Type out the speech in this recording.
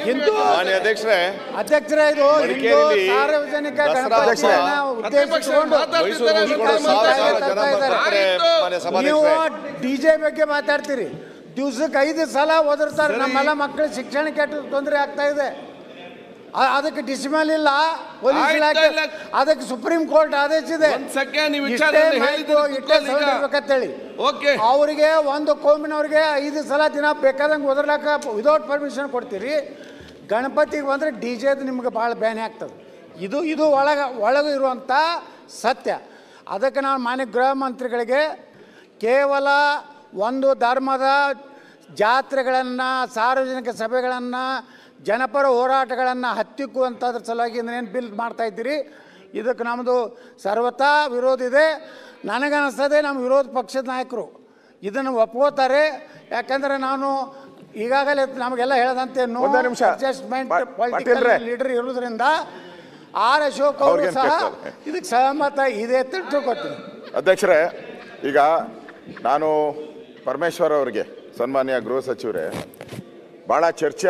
ಹಿಂದೂ ಅಧ್ಯಕ್ಷರೇ ಇದು ಹಿಂದೂ ಸಾರ್ವಜನಿಕ ಗಣಪತಿಯನ್ನ ಉದ್ದೇಶಿಸಿಕೊಂಡು ನೀವು ಡಿಜೆ ಬಗ್ಗೆ ಮಾತಾಡ್ತೀರಿ. ದಿವ್ಸಕ್ಕೆ 5 ಸಲ ಓದಿರ್ತಾರೆ. ನಮ್ಮೆಲ್ಲ ಮಕ್ಕಳ ಶಿಕ್ಷಣಕ್ಕೆ ತೊಂದರೆ ಆಗ್ತಾ ಇದೆ. ಅದಕ್ಕೆ ಡಿಸಿಮಲ್ ಇಲ್ಲ, ಪೊಲೀಸ್ ಇಲಾಖೆ ಅದಕ್ಕೆ ಸುಪ್ರೀಂ ಕೋರ್ಟ್ ಆದೇಶ ಇದೆ. ಅವರಿಗೆ ಒಂದು ಕೋಮಿನವ್ರಿಗೆ 5 ಸಲ ದಿನ ಬೇಕಾದಂಗೆ ಓದರ್ಲಾಕ ವಿದೌಟ್ ಪರ್ಮಿಷನ್ ಕೊಡ್ತೀರಿ. ಗಣಪತಿಗೆ ಬಂದರೆ ಡಿಜೆದು ನಿಮ್ಗೆ ಭಾಳ ಬೇನೆ ಆಗ್ತದೆ. ಇದು ಒಳಗೆ ಇರುವಂಥ ಸತ್ಯ. ಅದಕ್ಕೆ ನಾನು ಮಾನ್ಯ ಗೃಹ ಮಂತ್ರಿಗಳಿಗೆ ಕೇವಲ ಒಂದು ಧರ್ಮದ ಜಾತ್ರೆಗಳನ್ನು, ಸಾರ್ವಜನಿಕ ಸಭೆಗಳನ್ನು, ಜನಪರ ಹೋರಾಟಗಳನ್ನು ಹತ್ತಿಕ್ಕುವಂಥದ್ರ ಸಲುವಾಗಿ ಏನು ಬಿಲ್ ಮಾಡ್ತಾಯಿದ್ದೀರಿ, ಇದಕ್ಕೆ ನಮ್ಮದು ಸರ್ವತಾ ವಿರೋಧ ಇದೆ. ನನಗನ್ನಿಸ್ತದೆ ನಮ್ಮ ವಿರೋಧ ಪಕ್ಷದ ನಾಯಕರು ಇದನ್ನು ಒಪ್ಕೋತಾರೆ. ಯಾಕಂದರೆ ನಾನು ಈಗಾಗಲೇ ನಮಗೆಲ್ಲ ಹೇಳದಂತೆ ನೋ ಅಡ್ಜಸ್ಟ್ಮೆಂಟ್ ಪೊಲಿಟಿಕಲ್ ಲೀಡರ್ ಇರೋದ್ರಿಂದ ಆರ್ ಅಶೋಕ್ ಅವರು ಸಹ ಇದಕ್ಕೆ ಸಹಮತ ಇದೆ ಅಂತ ತಿಳ್ಕೊತೀನಿ. ಅಧ್ಯಕ್ಷರೇ, ಈಗ ನಾನು ಪರಮೇಶ್ವರ್ ಅವರಿಗೆ, ಸನ್ಮಾನ್ಯ ಗೃಹ ಸಚಿವರೇ, ಭಾಳ ಚರ್ಚೆ